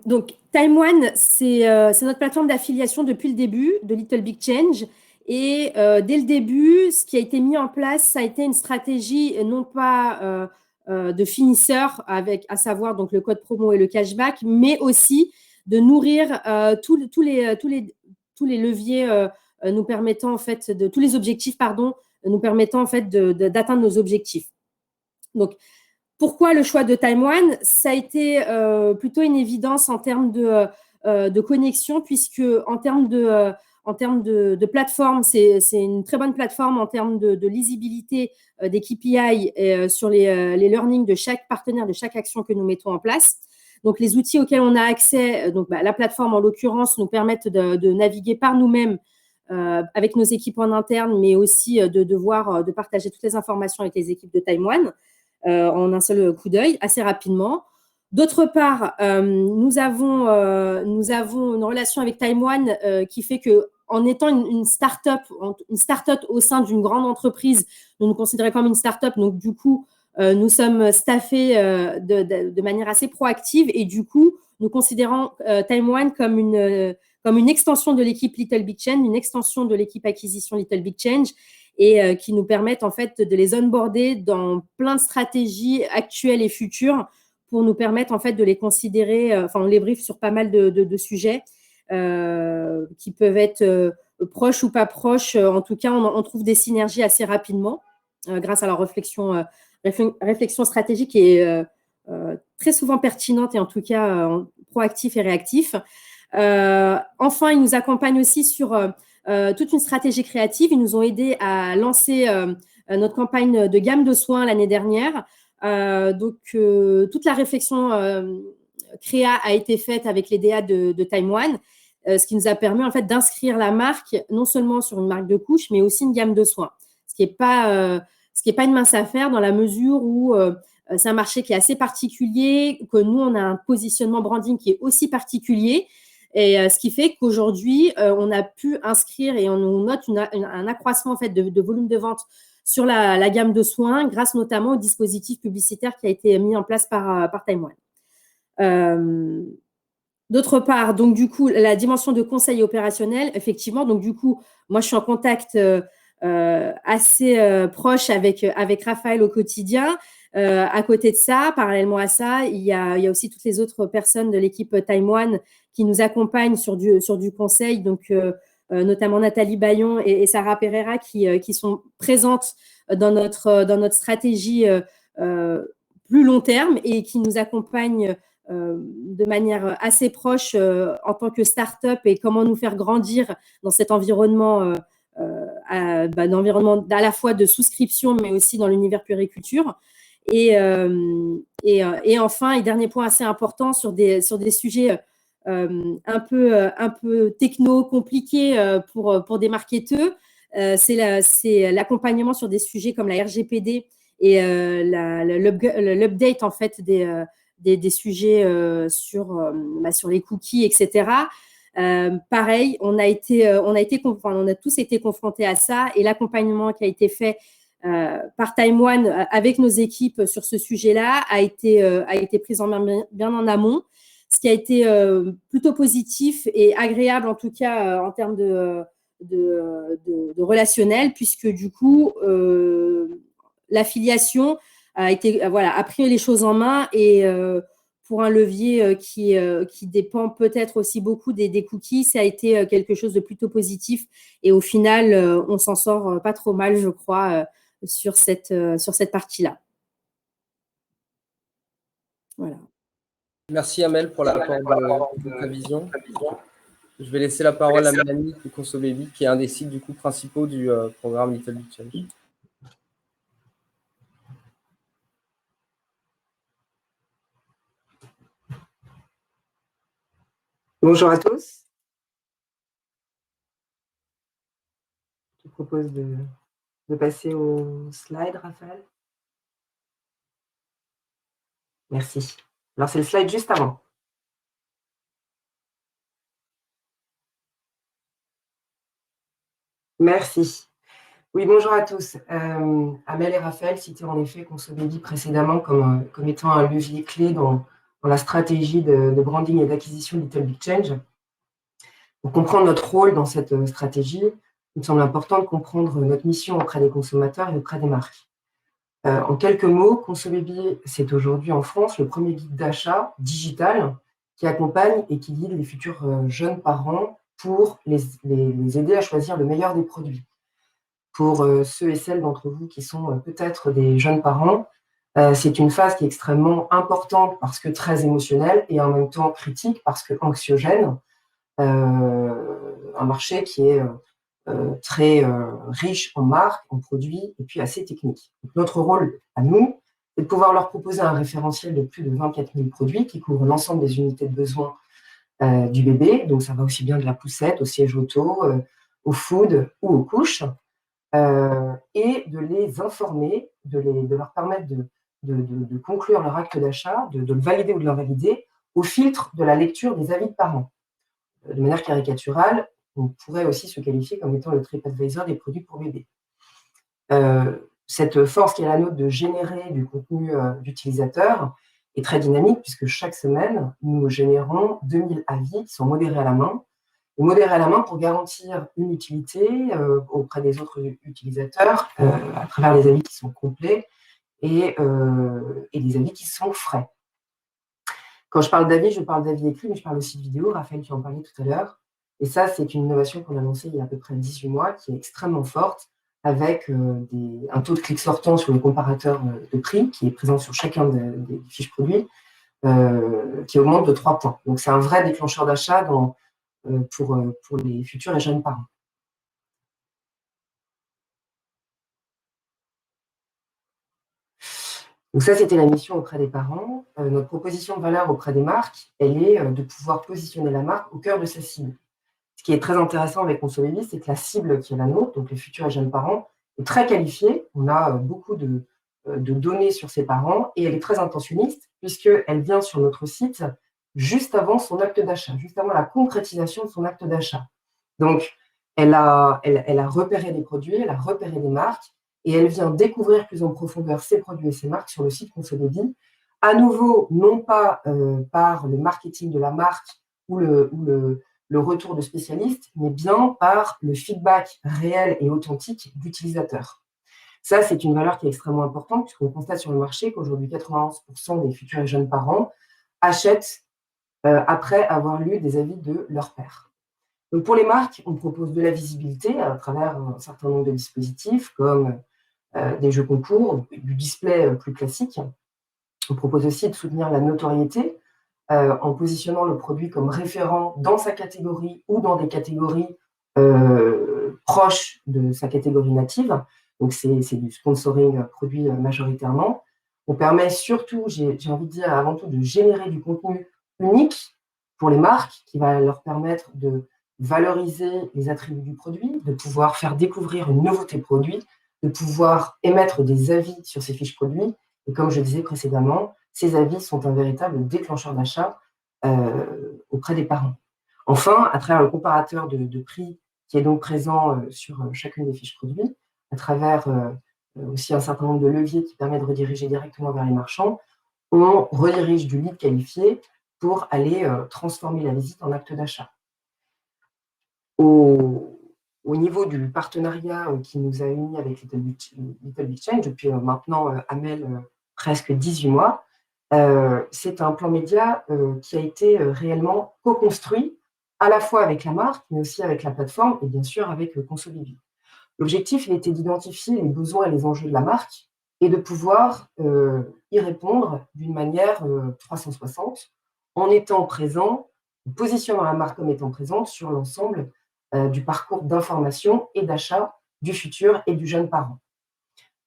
Donc, Time One, c'est notre plateforme d'affiliation depuis le début de Little Big Change. Et dès le début, ce qui a été mis en place, ça a été une stratégie non pas de finisseur, à savoir donc le code promo et le cashback, mais aussi de nourrir tous les leviers nous permettant en fait tous les objectifs, nous permettant en fait d'atteindre nos objectifs. Donc, pourquoi le choix de Time One? Ça a été plutôt une évidence en termes de connexion, puisque en termes de plateforme, c'est une très bonne plateforme en termes de lisibilité des KPI sur les learnings de chaque partenaire, de chaque action que nous mettons en place. Donc, les outils auxquels on a accès, donc la plateforme en l'occurrence, nous permettent de naviguer par nous-mêmes avec nos équipes en interne, mais aussi de partager toutes les informations avec les équipes de Time One en un seul coup d'œil, assez rapidement. D'autre part, nous avons une relation avec Time One qui fait que, en étant une start-up au sein d'une grande entreprise, nous considérons comme une start-up. Donc, du coup, nous sommes staffés de manière assez proactive et du coup, nous considérons Time One comme une extension de l'équipe Little Big Change, une extension de l'équipe acquisition Little Big Change et qui nous permettent en fait de les onboarder dans plein de stratégies actuelles et futures pour nous permettre en fait de les considérer, on les briefe sur pas mal de sujets qui peuvent être proches ou pas proches. En tout cas, on trouve des synergies assez rapidement grâce à leur réflexion stratégique qui est très souvent pertinente et en tout cas proactif et réactif. Enfin, ils nous accompagnent aussi sur toute une stratégie créative. Ils nous ont aidés à lancer notre campagne de gamme de soins l'année dernière. Toute la réflexion créa a été faite avec les DA de Time One, ce qui nous a permis en fait d'inscrire la marque non seulement sur une marque de couches, mais aussi une gamme de soins. Ce qui est pas une mince affaire dans la mesure où c'est un marché qui est assez particulier, que nous on a un positionnement branding qui est aussi particulier. Et ce qui fait qu'aujourd'hui, on a pu inscrire et on note un accroissement en fait, de volume de vente sur la gamme de soins, grâce notamment au dispositif publicitaire qui a été mis en place par Time One. D'autre part, donc du coup, la dimension de conseil opérationnel, effectivement, donc du coup, moi, je suis en contact assez proche avec Raphaël au quotidien. À côté de ça, parallèlement à ça, il y a aussi toutes les autres personnes de l'équipe Time One qui nous accompagnent sur du conseil, donc notamment Nathalie Bayon et Sarah Pereira qui sont présentes dans notre stratégie plus long terme et qui nous accompagnent de manière assez proche en tant que start-up et comment nous faire grandir dans cet environnement d'environnement à la fois de souscription mais aussi dans l'univers puériculture. Et enfin, et dernier point assez important sur des sujets un peu techno, compliqués pour des marketeurs, c'est l'accompagnement sur des sujets comme la RGPD et l'update en fait des sujets sur les cookies, etc. Pareil, on a tous été confrontés à ça et l'accompagnement qui a été fait par Time One avec nos équipes sur ce sujet-là a été pris en main bien en amont, ce qui a été plutôt positif et agréable en tout cas en termes de relationnel, puisque du coup l'affiliation a pris les choses en main et pour un levier qui dépend peut-être aussi beaucoup des cookies, ça a été quelque chose de plutôt positif et au final on s'en sort pas trop mal, je crois, sur cette partie-là. Voilà. Merci Amel pour l'apport de ta vision. Je vais laisser la parole à Mélanie de ConsoBaby, qui est un des sites du coup principaux du programme Little Big Change. Bonjour à tous. Je propose de passer au slide, Raphaël. Merci. Alors, c'est le slide juste avant. Merci. Oui, bonjour à tous. Amel et Raphaël citaient en effet ConsoBaby précédemment comme étant un levier clé dans la stratégie de branding et d'acquisition Little Big Change. Pour comprendre notre rôle dans cette stratégie, il me semble important de comprendre notre mission auprès des consommateurs et auprès des marques. En quelques mots, ConsoBaby, c'est aujourd'hui en France le premier guide d'achat digital qui accompagne et qui guide les futurs jeunes parents pour les aider à choisir le meilleur des produits. Pour ceux et celles d'entre vous qui sont peut-être des jeunes parents, c'est une phase qui est extrêmement importante parce que très émotionnelle et en même temps critique parce que anxiogène. Un marché qui est très riche en marques, en produits et puis assez technique. Donc, notre rôle à nous, c'est de pouvoir leur proposer un référentiel de plus de 24 000 produits qui couvre l'ensemble des unités de besoin du bébé. Donc, ça va aussi bien de la poussette au siège auto, au food ou aux couches, et de les informer, de leur permettre de conclure leur acte d'achat, de le valider ou de l'invalider au filtre de la lecture des avis de parents. De manière caricaturale, on pourrait aussi se qualifier comme étant le TripAdvisor des produits pour bébés. Cette force qui est la nôtre de générer du contenu d'utilisateurs est très dynamique puisque chaque semaine, nous générons 2000 avis qui sont modérés à la main. Et modérés à la main pour garantir une utilité auprès des autres utilisateurs à travers les avis qui sont complets et des avis qui sont frais. Quand je parle d'avis, je parle d'avis écrits, mais je parle aussi de vidéos. Raphaël, tu en parlais tout à l'heure. Et ça, c'est une innovation qu'on a lancée il y a à peu près 18 mois, qui est extrêmement forte, avec un taux de clics sortants sur le comparateur de prix, qui est présent sur chacun des fiches produits, qui augmente de 3 points. Donc, c'est un vrai déclencheur d'achat pour les futurs et jeunes parents. Donc ça, c'était la mission auprès des parents. Notre proposition de valeur auprès des marques, elle est de pouvoir positionner la marque au cœur de sa cible. Ce qui est très intéressant avec Conso-Baby, c'est que la cible qui est la nôtre, donc les futurs et jeunes parents, est très qualifiée. On a beaucoup de données sur ces parents et elle est très intentionniste puisqu'elle vient sur notre site juste avant son acte d'achat, juste avant la concrétisation de son acte d'achat. Donc, elle a repéré des produits, elle a repéré des marques et elle vient découvrir plus en profondeur ces produits et ces marques sur le site Conso-Baby. À nouveau, non pas par le marketing de la marque ou le retour de spécialistes, mais bien par le feedback réel et authentique d'utilisateurs. Ça, c'est une valeur qui est extrêmement importante puisqu'on constate sur le marché qu'aujourd'hui, 91% des futurs et jeunes parents achètent après avoir lu des avis de leur père. Donc pour les marques, on propose de la visibilité à travers un certain nombre de dispositifs comme des jeux concours, du display plus classique. On propose aussi de soutenir la notoriété en positionnant le produit comme référent dans sa catégorie ou dans des catégories proches de sa catégorie native. Donc, c'est du sponsoring produit majoritairement. On permet surtout, j'ai envie de dire avant tout, de générer du contenu unique pour les marques qui va leur permettre de valoriser les attributs du produit, de pouvoir faire découvrir une nouveauté produit, de pouvoir émettre des avis sur ces fiches produits. Et comme je disais précédemment, ces avis sont un véritable déclencheur d'achat auprès des parents. Enfin, à travers le comparateur de prix qui est donc présent sur chacune des fiches produits, à travers aussi un certain nombre de leviers qui permettent de rediriger directement vers les marchands, on redirige du lead qualifié pour aller transformer la visite en acte d'achat. Au niveau du partenariat qui nous a unis avec Little Big Change depuis maintenant, Amel, presque 18 mois, c'est un plan média qui a été réellement co-construit à la fois avec la marque, mais aussi avec la plateforme et bien sûr avec Conso-Baby. L'objectif, il était d'identifier les besoins et les enjeux de la marque et de pouvoir y répondre d'une manière 360 en étant présent, en positionnant la marque comme étant présente sur l'ensemble du parcours d'information et d'achat du futur et du jeune parent.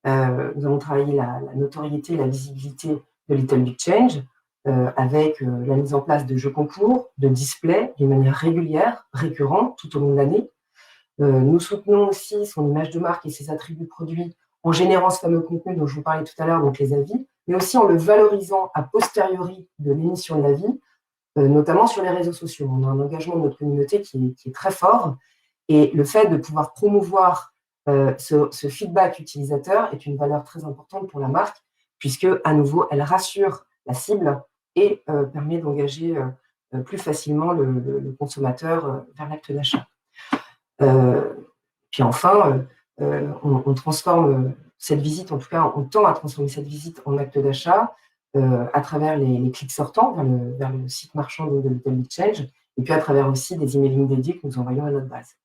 Nous avons travaillé la notoriété, la visibilité de Little Big Change avec la mise en place de jeux concours, de displays d'une manière régulière, récurrente tout au long de l'année. Nous soutenons aussi son image de marque et ses attributs produits en générant ce fameux contenu dont je vous parlais tout à l'heure, donc les avis, mais aussi en le valorisant a posteriori de l'émission de l'avis, notamment sur les réseaux sociaux. On a un engagement de notre communauté qui est très fort et le fait de pouvoir promouvoir ce feedback utilisateur est une valeur très importante pour la marque puisque, à nouveau, elle rassure la cible et permet d'engager plus facilement le consommateur vers l'acte d'achat. Puis enfin, on transforme cette visite, en tout cas, on tend à transformer cette visite en acte d'achat à travers les clics sortants vers le site marchand de Little Big Change et puis à travers aussi des emailing dédiés que nous envoyons à notre base.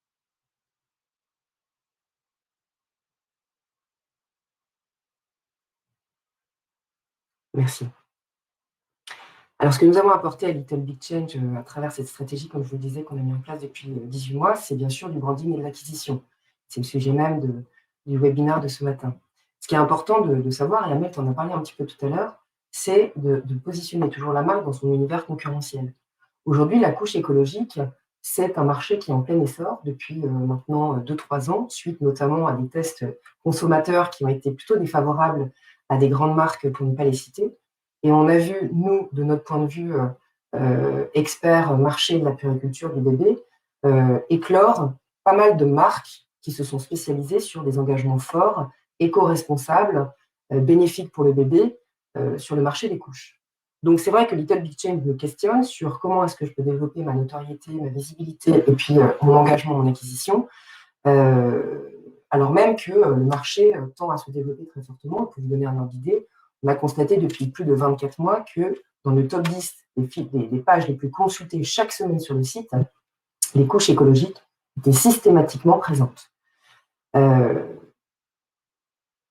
Merci. Alors, ce que nous avons apporté à Little Big Change à travers cette stratégie, comme je vous le disais, qu'on a mis en place depuis 18 mois, c'est bien sûr du branding et de l'acquisition. C'est le sujet même du webinaire de ce matin. Ce qui est important de savoir, et Amel t'en a parlé un petit peu tout à l'heure, c'est de positionner toujours la marque dans son univers concurrentiel. Aujourd'hui, la couche écologique, c'est un marché qui est en plein essor depuis maintenant 2-3 ans, suite notamment à des tests consommateurs qui ont été plutôt défavorables à des grandes marques, pour ne pas les citer. Et on a vu, nous, de notre point de vue expert marché de la puériculture du bébé, éclore pas mal de marques qui se sont spécialisées sur des engagements forts, éco-responsables, bénéfiques pour le bébé, sur le marché des couches. Donc, c'est vrai que Little Big Change me questionne sur comment est-ce que je peux développer ma notoriété, ma visibilité et puis mon engagement, mon acquisition, alors même que le marché tend à se développer très fortement. Pour vous donner un ordre d'idée, on a constaté depuis plus de 24 mois que dans le top 10 des pages les plus consultées chaque semaine sur le site, les couches écologiques étaient systématiquement présentes.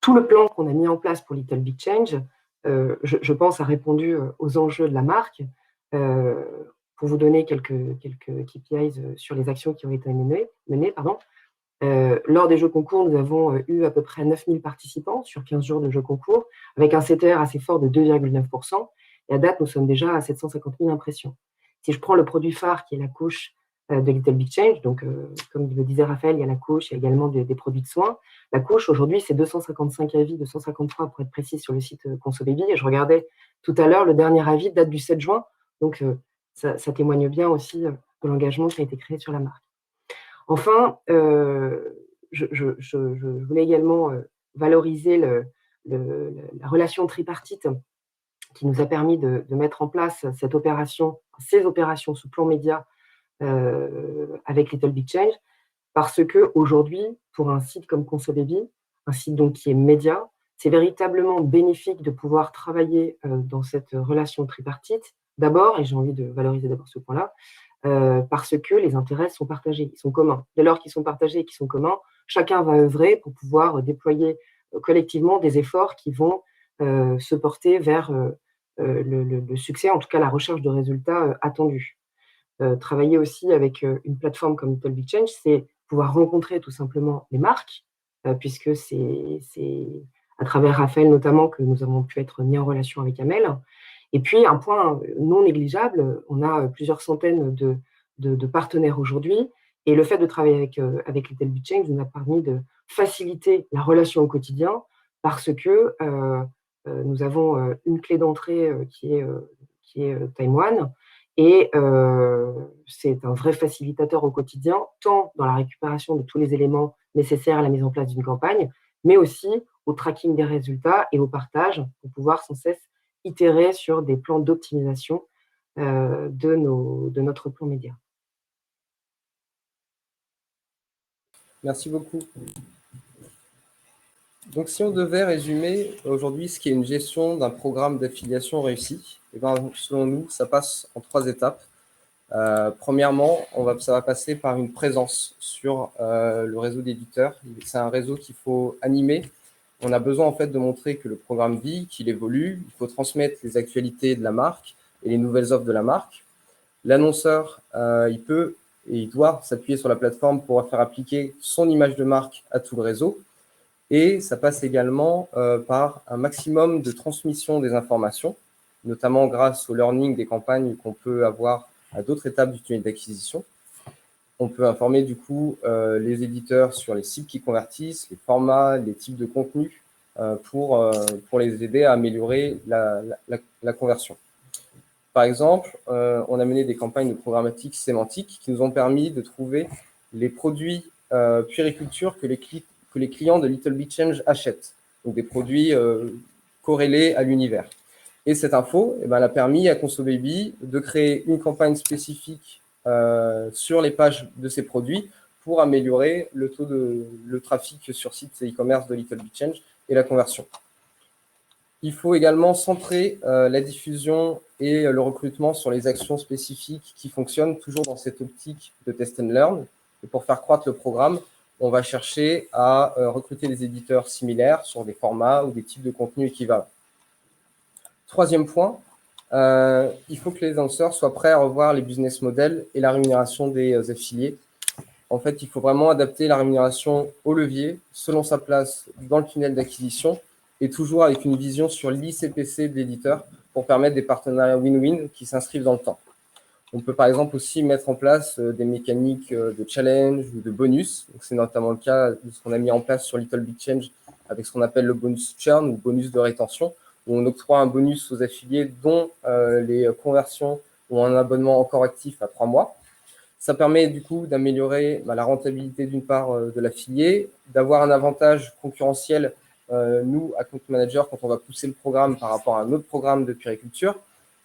Tout le plan qu'on a mis en place pour Little Big Change, je pense, a répondu aux enjeux de la marque. Pour vous donner quelques KPIs sur les actions qui ont été menées. Lors des jeux concours, nous avons eu à peu près 9000 participants sur 15 jours de jeux concours, avec un CTR assez fort de 2,9%. Et à date, nous sommes déjà à 750 000 impressions. Si je prends le produit phare qui est la couche de Little Big Change, donc comme le disait Raphaël, il y a la couche, il y a également des produits de soins. La couche, aujourd'hui, c'est 255 avis, 253 pour être précis sur le site ConsoBaby. Et je regardais tout à l'heure, le dernier avis date du 7 juin. Donc, ça témoigne bien aussi de l'engagement qui a été créé sur la marque. Enfin, je voulais également valoriser la relation tripartite qui nous a permis de mettre en place ces opérations sous plan média avec Little Big Change, parce qu'aujourd'hui, pour un site comme ConsoBaby, un site donc qui est média, c'est véritablement bénéfique de pouvoir travailler dans cette relation tripartite. D'abord, et j'ai envie de valoriser d'abord ce point-là, parce que les intérêts sont partagés, ils sont communs. Dès lors qu'ils sont partagés et qu'ils sont communs, chacun va œuvrer pour pouvoir déployer collectivement des efforts qui vont se porter vers le succès, en tout cas la recherche de résultats attendus. Travailler aussi avec une plateforme comme Little Big Change, c'est pouvoir rencontrer tout simplement les marques, puisque c'est à travers Raphaël notamment que nous avons pu être mis en relation avec Amel. Et puis, un point non négligeable, on a plusieurs centaines de partenaires aujourd'hui, et le fait de travailler avec Little Big Change nous a permis de faciliter la relation au quotidien, parce que nous avons une clé d'entrée qui est Time One, et c'est un vrai facilitateur au quotidien, tant dans la récupération de tous les éléments nécessaires à la mise en place d'une campagne, mais aussi au tracking des résultats et au partage pour pouvoir sans cesse itérer sur des plans d'optimisation de notre plan média. Merci beaucoup. Donc, si on devait résumer aujourd'hui ce qui est une gestion d'un programme d'affiliation réussi, eh bien, selon nous, ça passe en 3 étapes. Premièrement, ça va passer par une présence sur le réseau d'éditeurs. C'est un réseau qu'il faut animer. On a besoin en fait de montrer que le programme vit, qu'il évolue. Il faut transmettre les actualités de la marque et les nouvelles offres de la marque. L'annonceur, il peut et il doit s'appuyer sur la plateforme pour faire appliquer son image de marque à tout le réseau. Et ça passe également par un maximum de transmission des informations, notamment grâce au learning des campagnes qu'on peut avoir à d'autres étapes du tunnel d'acquisition. On peut informer du coup les éditeurs sur les cibles qui convertissent, les formats, les types de contenus pour les aider à améliorer la conversion. Par exemple, on a mené des campagnes de programmatique sémantique qui nous ont permis de trouver les produits puériculture que les clients de Little Big Change achètent, donc des produits corrélés à l'univers. Et cette info, elle a permis à ConsoBaby de créer une campagne spécifique sur les pages de ces produits pour améliorer le trafic sur site e-commerce de Little Big Change et la conversion. Il faut également centrer la diffusion et le recrutement sur les actions spécifiques qui fonctionnent toujours dans cette optique de test and learn. Et pour faire croître le programme, on va chercher à recruter des éditeurs similaires sur des formats ou des types de contenus équivalents. Troisième point, il faut que les annonceurs soient prêts à revoir les business models et la rémunération des affiliés. En fait, il faut vraiment adapter la rémunération au levier selon sa place dans le tunnel d'acquisition et toujours avec une vision sur l'ICPC de l'éditeur pour permettre des partenariats win-win qui s'inscrivent dans le temps. On peut par exemple aussi mettre en place des mécaniques de challenge ou de bonus. C'est notamment le cas de ce qu'on a mis en place sur Little Big Change avec ce qu'on appelle le bonus churn ou bonus de rétention, où on octroie un bonus aux affiliés dont les conversions ont un abonnement encore actif à 3 mois. Ça permet du coup d'améliorer la rentabilité d'une part de l'affilié, d'avoir un avantage concurrentiel, nous, account manager, quand on va pousser le programme par rapport à un autre programme de puériculture,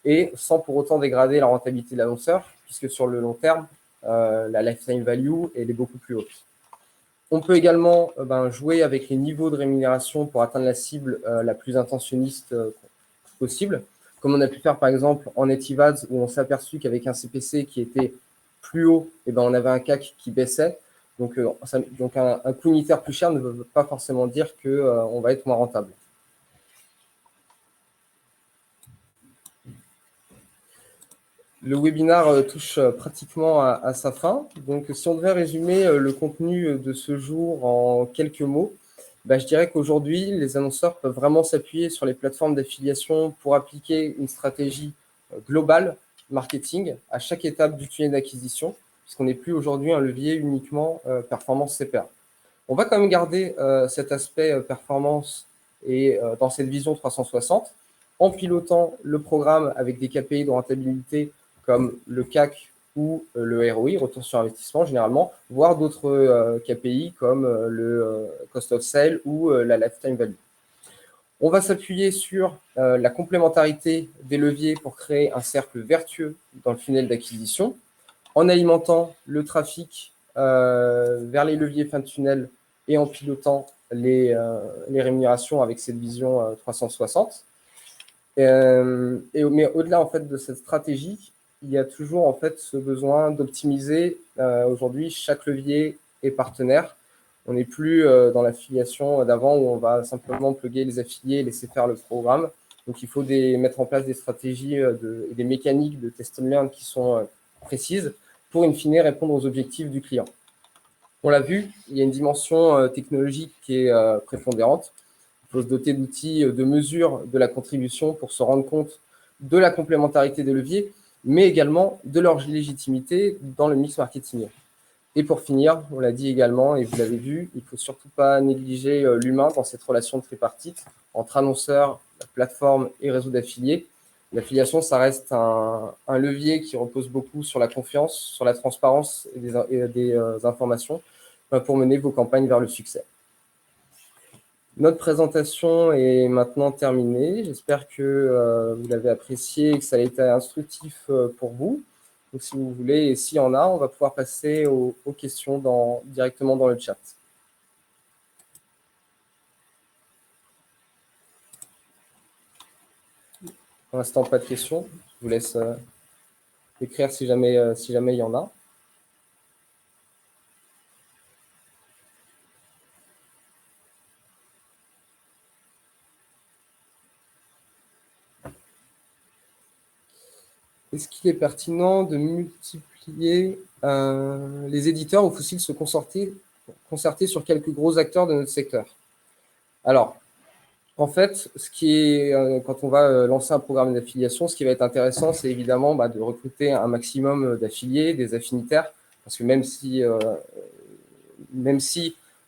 et sans pour autant dégrader la rentabilité de l'annonceur, puisque sur le long terme, la lifetime value, elle est beaucoup plus haute. On peut également jouer avec les niveaux de rémunération pour atteindre la cible la plus intentionniste possible, comme on a pu faire par exemple en Native Ads, où on s'est aperçu qu'avec un CPC qui était plus haut, et on avait un CAC qui baissait. Donc un coût unitaire plus cher ne veut pas forcément dire qu'on va être moins rentable. Le webinaire touche pratiquement à sa fin. Donc, si on devait résumer le contenu de ce jour en quelques mots, je dirais qu'aujourd'hui, les annonceurs peuvent vraiment s'appuyer sur les plateformes d'affiliation pour appliquer une stratégie globale marketing à chaque étape du tunnel d'acquisition, puisqu'on n'est plus aujourd'hui un levier uniquement performance CPA. On va quand même garder cet aspect performance et dans cette vision 360, en pilotant le programme avec des KPI de rentabilité comme le CAC ou le ROI, retour sur investissement généralement, voire d'autres KPI comme le cost of sale ou la lifetime value. On va s'appuyer sur la complémentarité des leviers pour créer un cercle vertueux dans le funnel d'acquisition, en alimentant le trafic vers les leviers fin de tunnel et en pilotant les rémunérations avec cette vision 360. Mais au-delà en fait de cette stratégie, il y a toujours en fait ce besoin d'optimiser aujourd'hui chaque levier et partenaire. On n'est plus dans l'affiliation d'avant où on va simplement plugger les affiliés et laisser faire le programme. Donc il faut mettre en place des stratégies et des mécaniques de test and learn qui sont précises pour in fine répondre aux objectifs du client. On l'a vu, il y a une dimension technologique qui est prépondérante. Il faut se doter d'outils de mesure de la contribution pour se rendre compte de la complémentarité des leviers, mais également de leur légitimité dans le mix marketing. Et pour finir, on l'a dit également, et vous l'avez vu, il ne faut surtout pas négliger l'humain dans cette relation tripartite entre annonceurs, plateforme et réseau d'affiliés. L'affiliation, ça reste un levier qui repose beaucoup sur la confiance, sur la transparence et des informations pour mener vos campagnes vers le succès. Notre présentation est maintenant terminée. J'espère que vous l'avez apprécié et que ça a été instructif pour vous. Donc, si vous voulez, et s'il y en a, on va pouvoir passer aux questions directement dans le chat. Pour l'instant, pas de questions. Je vous laisse écrire si jamais il y en a. Est-ce qu'il est pertinent de multiplier les éditeurs ou faut-il se concerter sur quelques gros acteurs de notre secteur? Alors, en fait, quand on va lancer un programme d'affiliation, ce qui va être intéressant, c'est évidemment de recruter un maximum d'affiliés, des affinitaires, parce que même si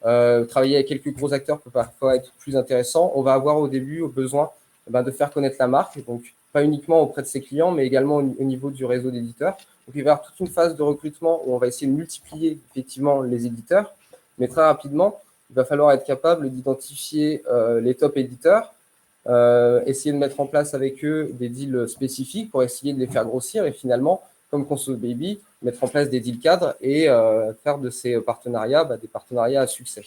travailler avec quelques gros acteurs peut parfois être plus intéressant, on va avoir au début besoin de faire connaître la marque, donc pas uniquement auprès de ses clients, mais également au niveau du réseau d'éditeurs. Donc, il va y avoir toute une phase de recrutement où on va essayer de multiplier effectivement les éditeurs, mais très rapidement, il va falloir être capable d'identifier les top éditeurs, essayer de mettre en place avec eux des deals spécifiques pour essayer de les faire grossir et finalement, comme Conso Baby, mettre en place des deals cadres et faire de ces partenariats des partenariats à succès.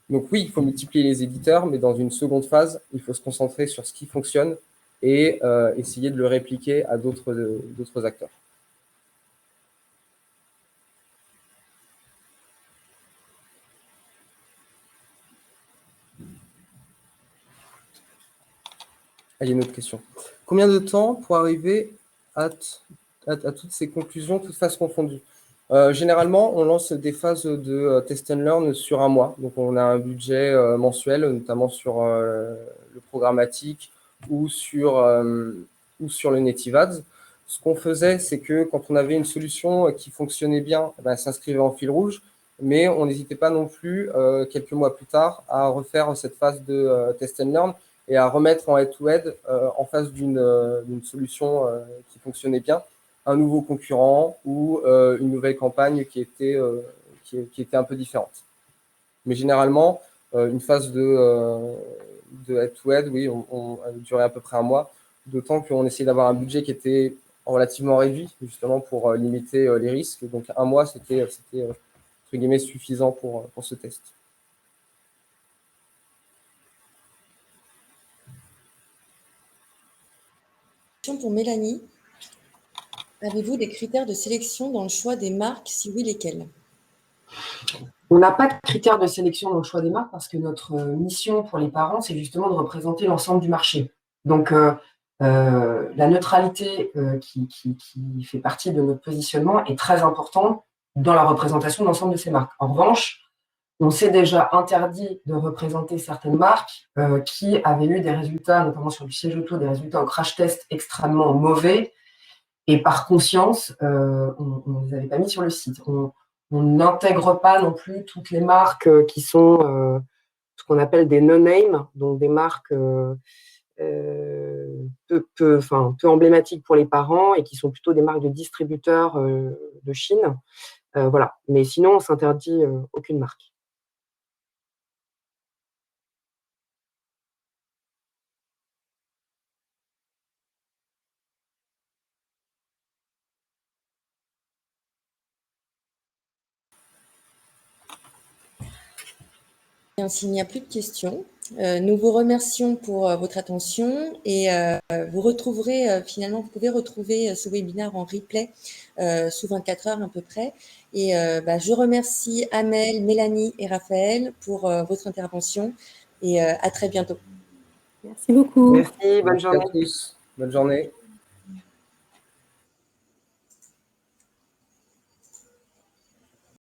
Donc oui, il faut multiplier les éditeurs, mais dans une seconde phase, il faut se concentrer sur ce qui fonctionne et essayer de le répliquer à d'autres acteurs. Il y a une autre question. Combien de temps pour arriver à toutes ces conclusions, toutes phases confondues? Généralement, on lance des phases de test and learn sur un mois. Donc, on a un budget mensuel, notamment sur le programmatique ou sur le Native Ads. Ce qu'on faisait, c'est que quand on avait une solution qui fonctionnait bien, elle s'inscrivait en fil rouge, mais on n'hésitait pas non plus, quelques mois plus tard, à refaire cette phase de test and learn et à remettre en head-to-head en face d'une solution qui fonctionnait bien, un nouveau concurrent ou une nouvelle campagne qui était un peu différente. Mais généralement, une phase de head-to-head, oui, elle durait à peu près un mois, d'autant qu'on essayait d'avoir un budget qui était relativement réduit, justement pour limiter les risques. Donc un mois, c'était entre guillemets suffisant pour ce test. Pour Mélanie. Avez-vous des critères de sélection dans le choix des marques? Si oui, lesquels? On n'a pas de critères de sélection dans le choix des marques parce que notre mission pour les parents, c'est justement de représenter l'ensemble du marché. Donc, la neutralité qui fait partie de notre positionnement est très importante dans la représentation de l'ensemble de ces marques. En revanche, on s'est déjà interdit de représenter certaines marques qui avaient eu des résultats, notamment sur du siège auto, des résultats au crash test extrêmement mauvais. Et par conscience, on ne les avait pas mis sur le site. On n'intègre pas non plus toutes les marques qui sont ce qu'on appelle des no-name, donc des marques peu emblématiques pour les parents et qui sont plutôt des marques de distributeurs de Chine. Voilà. Mais sinon, on ne s'interdit aucune marque. S'il n'y a plus de questions, nous vous remercions pour votre attention et vous retrouverez finalement, vous pouvez retrouver ce webinaire en replay sous 24 heures à peu près. Et je remercie Amel, Mélanie et Raphaël pour votre intervention et à très bientôt. Merci beaucoup. Merci, bonne journée. Merci à tous. Bonne journée.